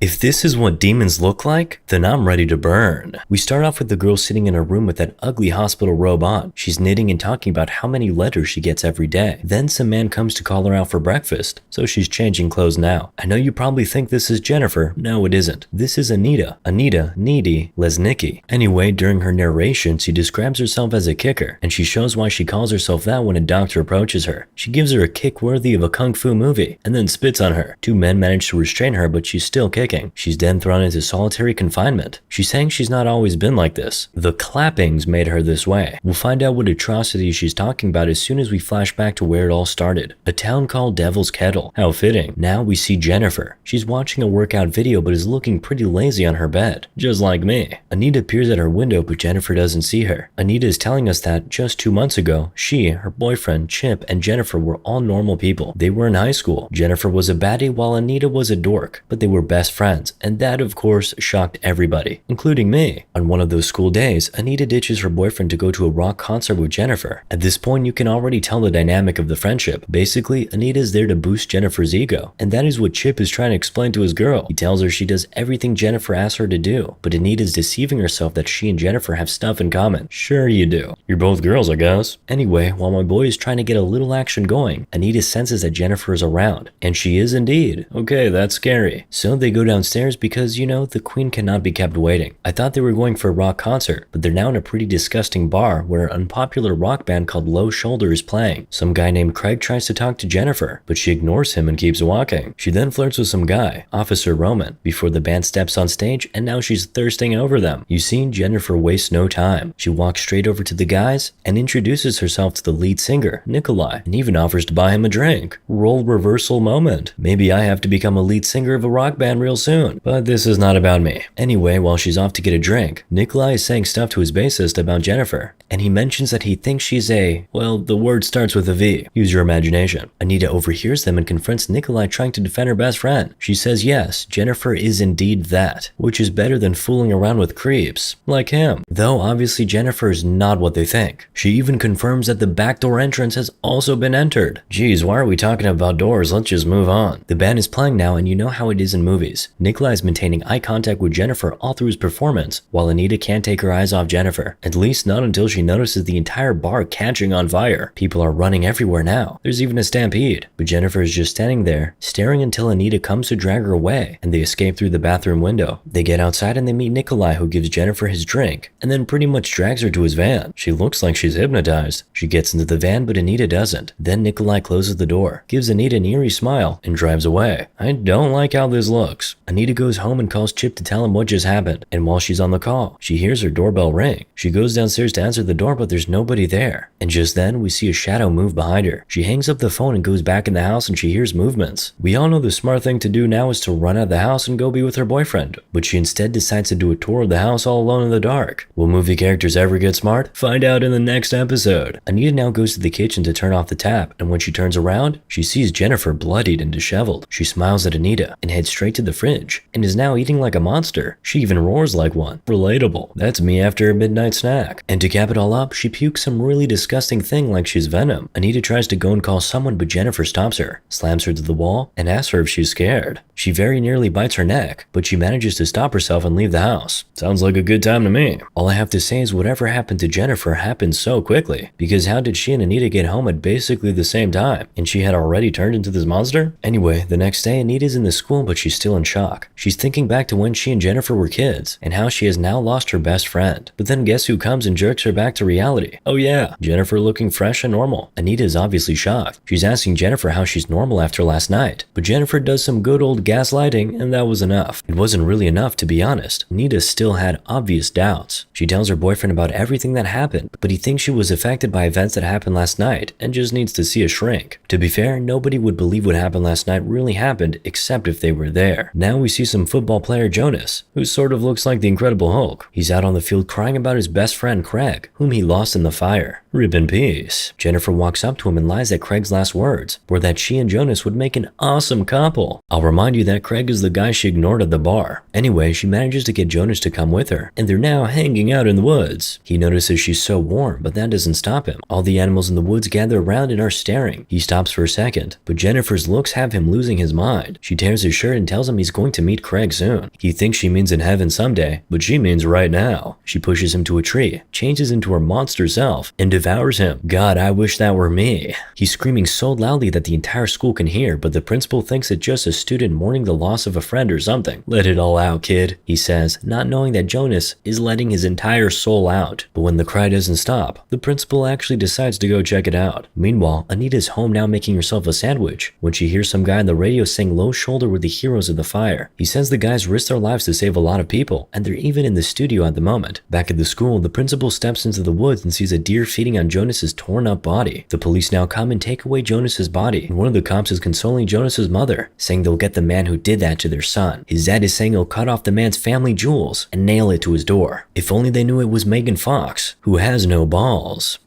If this is what demons look like, then I'm ready to burn. We start off with the girl sitting in her room with that ugly hospital robe on. She's knitting and talking about how many letters she gets every day. Then some man comes to call her out for breakfast, so she's changing clothes now. I know you probably think this is Jennifer. No, it isn't. This is Anita. Anita, needy, Lesnicki. Anyway, during her narration, she describes herself as a kicker, and she shows why she calls herself that when a doctor approaches her. She gives her a kick worthy of a kung fu movie, and then spits on her. Two men manage to restrain her, but she's still kicking. She's then thrown into solitary confinement. She's saying she's not always been like this. The clappings made her this way. We'll find out what atrocity she's talking about as soon as we flash back to where it all started. A town called Devil's Kettle. How fitting. Now we see Jennifer. She's watching a workout video but is looking pretty lazy on her bed. Just like me. Anita appears at her window but Jennifer doesn't see her. Anita is telling us that just 2 months ago, she, her boyfriend, Chip, and Jennifer were all normal people. They were in high school. Jennifer was a baddie while Anita was a dork, but they were best friends. And that, of course, shocked everybody, including me. On one of those school days, Anita ditches her boyfriend to go to a rock concert with Jennifer. At this point, you can already tell the dynamic of the friendship. Basically, Anita's there to boost Jennifer's ego, and that is what Chip is trying to explain to his girl. He tells her she does everything Jennifer asks her to do, but Anita's deceiving herself that she and Jennifer have stuff in common. Sure you do. You're both girls, I guess. Anyway, while my boy is trying to get a little action going, Anita senses that Jennifer is around, and she is indeed. Okay, that's scary. So they go downstairs because, you know, the queen cannot be kept waiting. I thought they were going for a rock concert, but they're now in a pretty disgusting bar where an unpopular rock band called Low Shoulder is playing. Some guy named Craig tries to talk to Jennifer, but she ignores him and keeps walking. She then flirts with some guy, Officer Roman, before the band steps on stage, and now she's thirsting over them. You see, Jennifer wastes no time. She walks straight over to the guys and introduces herself to the lead singer, Nikolai, and even offers to buy him a drink. Role reversal moment. Maybe I have to become a lead singer of a rock band real soon, but this is not about me. Anyway, while she's off to get a drink, Nikolai is saying stuff to his bassist about Jennifer, and he mentions that he thinks she's well, the word starts with a V. Use your imagination. Anita overhears them and confronts Nikolai trying to defend her best friend. She says yes, Jennifer is indeed that, which is better than fooling around with creeps, like him. Though obviously Jennifer is not what they think. She even confirms that the backdoor entrance has also been entered. Geez, why are we talking about doors? Let's just move on. The band is playing now, and you know how it is in movies. Nikolai is maintaining eye contact with Jennifer all through his performance, while Anita can't take her eyes off Jennifer. At least not until she notices the entire bar catching on fire. People are running everywhere now. There's even a stampede. But Jennifer is just standing there, staring until Anita comes to drag her away, and they escape through the bathroom window. They get outside and they meet Nikolai, who gives Jennifer his drink, and then pretty much drags her to his van. She looks like she's hypnotized. She gets into the van, but Anita doesn't. Then Nikolai closes the door, gives Anita an eerie smile, and drives away. I don't like how this looks. Anita goes home and calls Chip to tell him what just happened, and while she's on the call, she hears her doorbell ring. She goes downstairs to answer the door, but there's nobody there. And just then, we see a shadow move behind her. She hangs up the phone and goes back in the house, and she hears movements. We all know the smart thing to do now is to run out of the house and go be with her boyfriend, but she instead decides to do a tour of the house all alone in the dark. Will movie characters ever get smart? Find out in the next episode. Anita now goes to the kitchen to turn off the tap, and when she turns around, she sees Jennifer bloodied and disheveled. She smiles at Anita and heads straight to the fridge, and is now eating like a monster. She even roars like one. Relatable. That's me after a midnight snack. And to cap it all up, she pukes some really disgusting thing like she's venom. Anita tries to go and call someone, but Jennifer stops her, slams her to the wall, and asks her if she's scared. She very nearly bites her neck, but she manages to stop herself and leave the house. Sounds like a good time to me. All I have to say is whatever happened to Jennifer happened so quickly, because how did she and Anita get home at basically the same time? And she had already turned into this monster? Anyway, the next day Anita's in the school, but she's still in shock. She's thinking back to when she and Jennifer were kids, and how she has now lost her best friend. But then guess who comes and jerks her back to reality? Oh yeah, Jennifer looking fresh and normal. Anita is obviously shocked. She's asking Jennifer how she's normal after last night, but Jennifer does some good old gaslighting, and that was enough. It wasn't really enough, to be honest. Anita still had obvious doubts. She tells her boyfriend about everything that happened, but he thinks she was affected by events that happened last night and just needs to see a shrink. To be fair, nobody would believe what happened last night really happened except if they were there. Now we see some football player Jonas, who sort of looks like the Incredible Hulk. He's out on the field crying about his best friend Craig, whom he lost in the fire. Rip in peace. Jennifer walks up to him and lies that Craig's last words were that she and Jonas would make an awesome couple. I'll remind you that Craig is the guy she ignored at the bar. Anyway, she manages to get Jonas to come with her, and they're now hanging out in the woods. He notices she's so warm, but that doesn't stop him. All the animals in the woods gather around and are staring. He stops for a second, but Jennifer's looks have him losing his mind. She tears his shirt and tells him he's he's going to meet Craig soon. He thinks she means in heaven someday, but she means right now. She pushes him to a tree, changes into her monster self, and devours him. God, I wish that were me. He's screaming so loudly that the entire school can hear, but the principal thinks it's just a student mourning the loss of a friend or something. Let it all out, kid, he says, not knowing that Jonas is letting his entire soul out. But when the cry doesn't stop, the principal actually decides to go check it out. Meanwhile, Anita's home now making herself a sandwich when she hears some guy on the radio saying Low Shoulder were the heroes of the fire. He says the guys risked their lives to save a lot of people, and they're even in the studio at the moment. Back at the school, the principal steps into the woods and sees a deer feeding on Jonas's torn up body. The police now come and take away Jonas's body, and one of the cops is consoling Jonas's mother, saying they'll get the man who did that to their son. His dad is saying he'll cut off the man's family jewels and nail it to his door. If only they knew it was Megan Fox, who has no balls.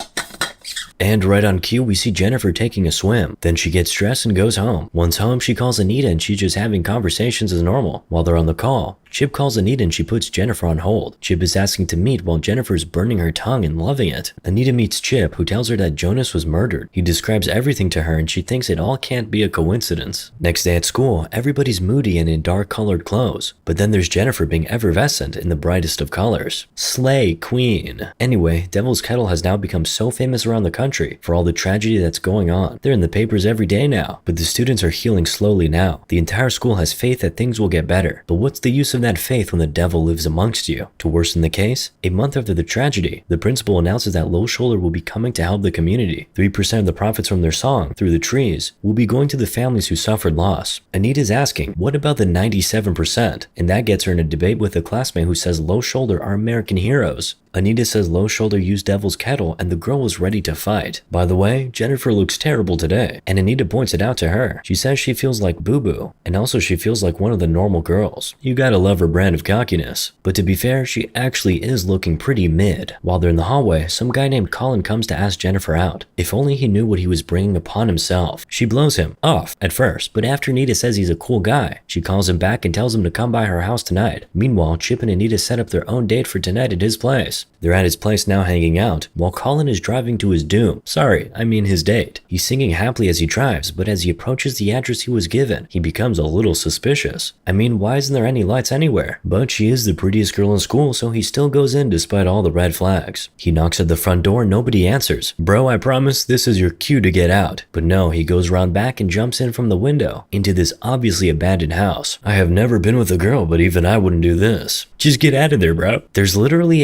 And right on cue, we see Jennifer taking a swim. Then she gets dressed and goes home. Once home, she calls Anita and she's just having conversations as normal. While they're on the call, Chip calls Anita and she puts Jennifer on hold. Chip is asking to meet while Jennifer's burning her tongue and loving it. Anita meets Chip, who tells her that Jonas was murdered. He describes everything to her and she thinks it all can't be a coincidence. Next day at school, everybody's moody and in dark colored clothes. But then there's Jennifer being effervescent in the brightest of colors. Slay Queen. Anyway, Devil's Kettle has now become so famous around the country for all the tragedy that's going on. They're in the papers every day now, but the students are healing slowly now. The entire school has faith that things will get better. But what's the use of that faith when the devil lives amongst you? To worsen the case, a month after the tragedy, the principal announces that Low Shoulder will be coming to help the community. 3% of the profits from their song, Through the Trees, will be going to the families who suffered loss. Anita's asking, what about the 97%? And that gets her in a debate with a classmate who says Low Shoulder are American heroes. Anita says Low Shoulder used Devil's Kettle and the girl was ready to fight. By the way, Jennifer looks terrible today, and Anita points it out to her. She says she feels like Boo Boo, and also she feels like one of the normal girls. You gotta love her brand of cockiness. But to be fair, she actually is looking pretty mid. While they're in the hallway, some guy named Colin comes to ask Jennifer out. If only he knew what he was bringing upon himself. She blows him off at first, but after Anita says he's a cool guy, she calls him back and tells him to come by her house tonight. Meanwhile, Chip and Anita set up their own date for tonight at his place. They're at his place now hanging out, while Colin is driving to his doom. Sorry, I mean his date. He's singing happily as he drives, but as he approaches the address he was given, he becomes a little suspicious. I mean, why isn't there any lights anywhere? But she is the prettiest girl in school, so he still goes in despite all the red flags. He knocks at the front door, nobody answers. Bro, I promise this is your cue to get out. But no, he goes around back and jumps in from the window into this obviously abandoned house. I have never been with a girl, but even I wouldn't do this. Just get out of there, bro. There's literally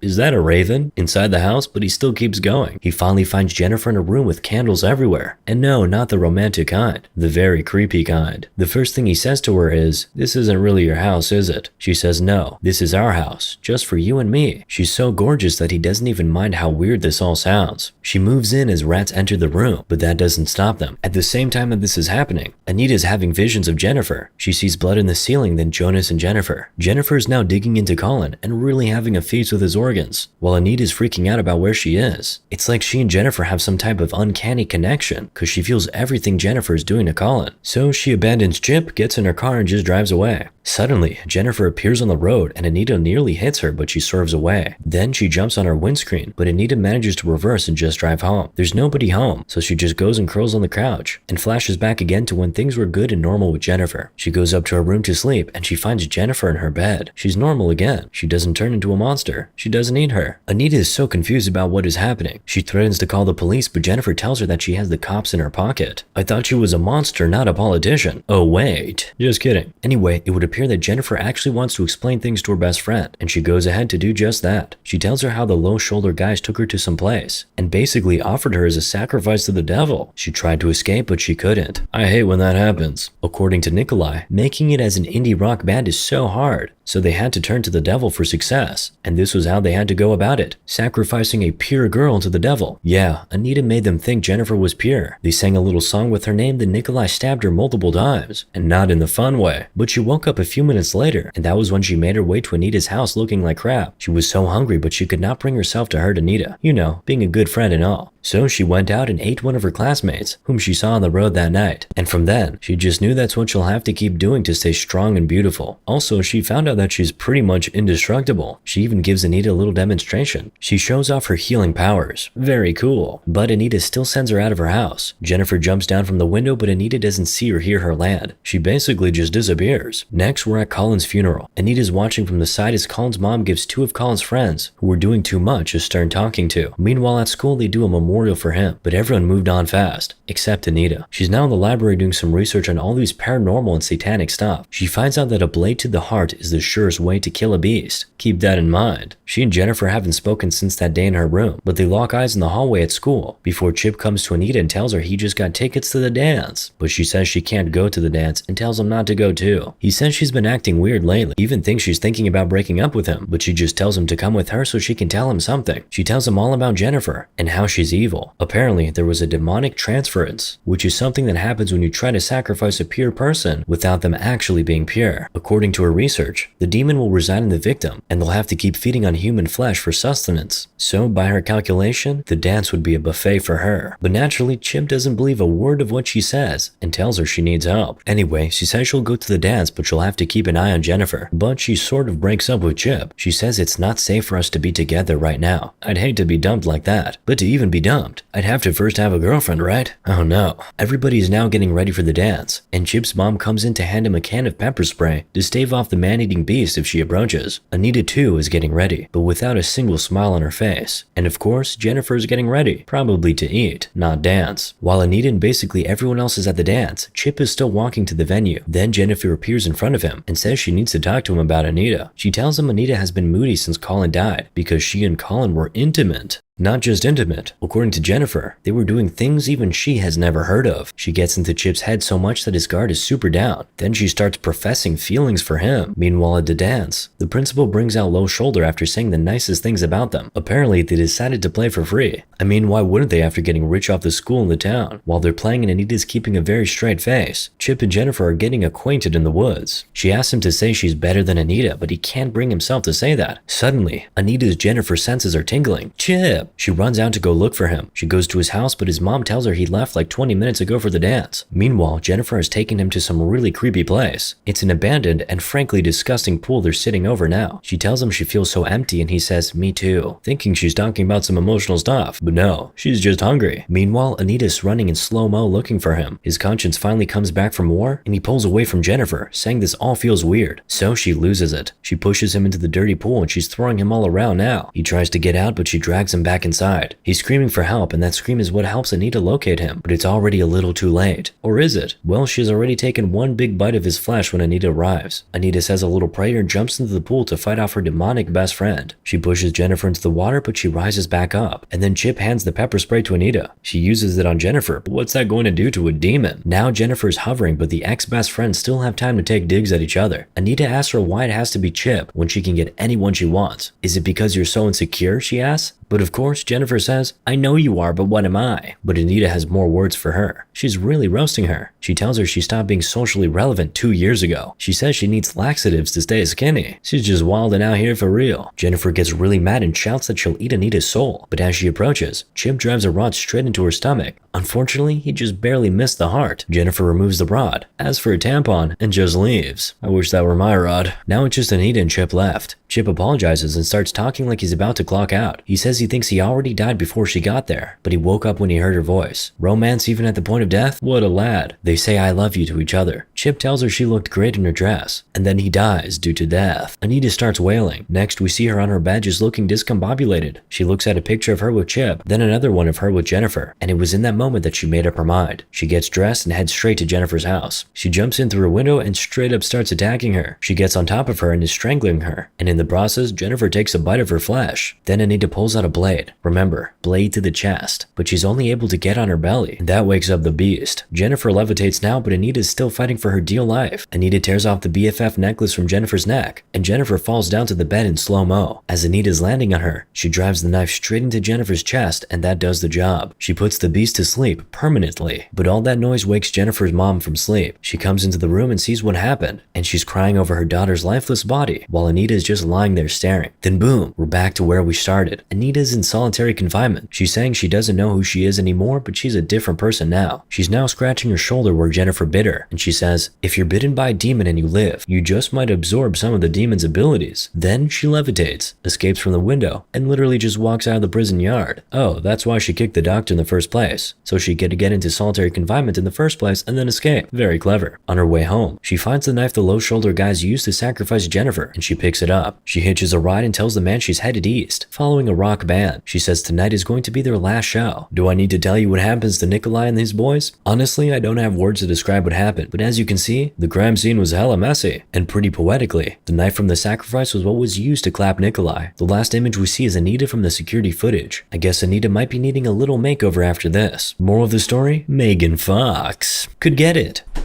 is that a raven inside the house, but he still keeps going. He finally finds Jennifer in a room with candles everywhere. And no, not the romantic kind, the very creepy kind. The first thing he says to her is, "This isn't really your house, is it?" She says, "No, this is our house, just for you and me." She's so gorgeous that he doesn't even mind how weird this all sounds. She moves in as rats enter the room, but that doesn't stop them. At the same time that this is happening, Anita's having visions of Jennifer. She sees blood in the ceiling, then Jonas and Jennifer. Jennifer is now digging into Colin and really having a feast with his organs, while Anita's freaking out about where she is. It's like she and Jennifer have some type of uncanny connection, cause she feels everything Jennifer is doing to Colin. So she abandons Chip, gets in her car and just drives away. Suddenly, Jennifer appears on the road and Anita nearly hits her, but she swerves away. Then she jumps on her windscreen, but Anita manages to reverse and just drive home. There's nobody home, so she just goes and curls on the couch and flashes back again to when things were good and normal with Jennifer. She goes up to her room to sleep and she finds Jennifer in her bed. She's normal again. She doesn't turn into a monster. She doesn't eat her. Anita is so confused about what is happening. She threatens to call the police, but Jennifer tells her that she has the cops in her pocket. I thought she was a monster, not a politician. Oh wait, just kidding. Anyway, it would appear that Jennifer actually wants to explain things to her best friend, and she goes ahead to do just that. She tells her how the Low Shoulder guys took her to some place and basically offered her as a sacrifice to the devil. She tried to escape, but she couldn't. I hate when that happens. According to Nikolai, making it as an indie rock band is so hard, so they had to turn to the devil for success, and this was how they had to go about it, sacrificing a pure girl to the devil. Yeah, Anita made them think Jennifer was pure. They sang a little song with her name, then Nikolai stabbed her multiple times, and not in the fun way. But she woke up a few minutes later, and that was when she made her way to Anita's house looking like crap. She was so hungry, but she could not bring herself to hurt Anita. You know, being a good friend and all. So she went out and ate one of her classmates, whom she saw on the road that night. And from then, she just knew that's what she'll have to keep doing to stay strong and beautiful. Also, she found out that she's pretty much indestructible. She even gives Anita a little demonstration. She shows off her healing powers. Very cool. But Anita still sends her out of her house. Jennifer jumps down from the window, but Anita doesn't see or hear her land. She basically just disappears. Next, we're at Colin's funeral. Anita's watching from the side as Colin's mom gives two of Colin's friends, who were doing too much, a stern talking to. Meanwhile, at school, they do a memorial for him, but everyone moved on fast, except Anita. She's now in the library doing some research on all these paranormal and satanic stuff. She finds out that a blade to the heart is the surest way to kill a beast. Keep that in mind. She and Jennifer haven't spoken since that day in her room, but they lock eyes in the hallway at school before Chip comes to Anita and tells her he just got tickets to the dance. But she says she can't go to the dance and tells him not to go too. He says she's been acting weird lately, even thinks she's thinking about breaking up with him, but she just tells him to come with her so she can tell him something. She tells him all about Jennifer and how she's evil. Apparently, there was a demonic transference, which is something that happens when you try to sacrifice a pure person without them actually being pure. According to her research, the demon will reside in the victim, and they'll have to keep feeding on human flesh for sustenance. So, by her calculation, the dance would be a buffet for her. But naturally, Chip doesn't believe a word of what she says and tells her she needs help. Anyway, she says she'll go to the dance, but she'll have to keep an eye on Jennifer. But she sort of breaks up with Chip. She says it's not safe for us to be together right now. I'd hate to be dumped like that. But to even be dumped, I'd have to first have a girlfriend, right? Oh no. Everybody is now getting ready for the dance, and Chip's mom comes in to hand him a can of pepper spray to stave off the man-eating beast if she approaches. Anita too is getting ready, but without a single smile on her face. And of course, Jennifer is getting ready, probably to eat, not dance. While Anita and basically everyone else is at the dance, Chip is still walking to the venue. Then Jennifer appears in front of him and says she needs to talk to him about Anita. She tells him Anita has been moody since Colin died because she and Colin were intimate. Not just intimate. According to Jennifer, they were doing things even she has never heard of. She gets into Chip's head so much that his guard is super down. Then she starts professing feelings for him. Meanwhile, at the dance, the principal brings out Low Shoulder after saying the nicest things about them. Apparently, they decided to play for free. I mean, why wouldn't they after getting rich off the school in the town? While they're playing and Anita's keeping a very straight face, Chip and Jennifer are getting acquainted in the woods. She asks him to say she's better than Anita, but he can't bring himself to say that. Suddenly, Anita's Jennifer senses are tingling. Chip! She runs out to go look for him. She goes to his house, but his mom tells her he left like 20 minutes ago for the dance. Meanwhile, Jennifer has taken him to some really creepy place. It's an abandoned and frankly disgusting pool they're sitting over now. She tells him she feels so empty and he says, me too, thinking she's talking about some emotional stuff. But no, she's just hungry. Meanwhile, Anita's running in slow-mo looking for him. His conscience finally comes back from war and he pulls away from Jennifer, saying this all feels weird. So she loses it. She pushes him into the dirty pool and she's throwing him all around now. He tries to get out, but she drags him back inside. He's screaming for help, and that scream is what helps Anita locate him, but it's already a little too late. Or is it? Well, she's already taken one big bite of his flesh when Anita arrives. Anita says a little prayer and jumps into the pool to fight off her demonic best friend. She pushes Jennifer into the water, but she rises back up, and then Chip hands the pepper spray to Anita. She uses it on Jennifer, but what's that going to do to a demon? Now Jennifer's hovering, but the ex-best friends still have time to take digs at each other. Anita asks her why it has to be Chip when she can get anyone she wants. Is it because you're so insecure, she asks? But of course, Jennifer says, I know you are, but what am I? But Anita has more words for her. She's really roasting her. She tells her she stopped being socially relevant 2 years ago. She says she needs laxatives to stay skinny. She's just wilding out here for real. Jennifer gets really mad and shouts that she'll eat Anita's soul. But as she approaches, Chip drives a rod straight into her stomach. Unfortunately, he just barely missed the heart. Jennifer removes the rod, asks for a tampon, and just leaves. I wish that were my rod. Now it's just Anita and Chip left. Chip apologizes and starts talking like he's about to clock out. He says he thinks he already died before she got there, but he woke up when he heard her voice. Romance even at the point of death? What a lad. They say I love you to each other. Chip tells her she looked great in her dress, and then he dies due to death. Anita starts wailing. Next, we see her on her bed just looking discombobulated. She looks at a picture of her with Chip, then another one of her with Jennifer, and it was in that moment that she made up her mind. She gets dressed and heads straight to Jennifer's house. She jumps in through her window and straight up starts attacking her. She gets on top of her and is strangling her, and in the process, Jennifer takes a bite of her flesh. Then Anita pulls out a blade. Remember, blade to the chest, but she's only able to get on her belly, and that wakes up the beast. Jennifer levitates now, but Anita is still fighting for for her dear life. Anita tears off the BFF necklace from Jennifer's neck, and Jennifer falls down to the bed in slow-mo. As Anita's landing on her, she drives the knife straight into Jennifer's chest, and that does the job. She puts the beast to sleep permanently, but all that noise wakes Jennifer's mom from sleep. She comes into the room and sees what happened, and she's crying over her daughter's lifeless body, while Anita is just lying there staring. Then boom, we're back to where we started. Anita's in solitary confinement. She's saying she doesn't know who she is anymore, but she's a different person now. She's now scratching her shoulder where Jennifer bit her, and she says, if you're bitten by a demon and you live, you just might absorb some of the demon's abilities. Then she levitates, escapes from the window, and literally just walks out of the prison yard. Oh, that's why she kicked the doctor in the first place, so she could get into solitary confinement in the first place and then escape. Very clever. On her way home, she finds the knife the low-shoulder guys used to sacrifice Jennifer, and she picks it up. She hitches a ride and tells the man she's headed east, following a rock band. She says tonight is going to be their last show. Do I need to tell you what happens to Nikolai and these boys? Honestly, I don't have words to describe what happened, but as you can see, the crime scene was hella messy. And pretty poetically, the knife from the sacrifice was what was used to clap Nikolai. The last image we see is Anita from the security footage. I guess Anita might be needing a little makeover after this. Moral of the story? Megan Fox. Could get it.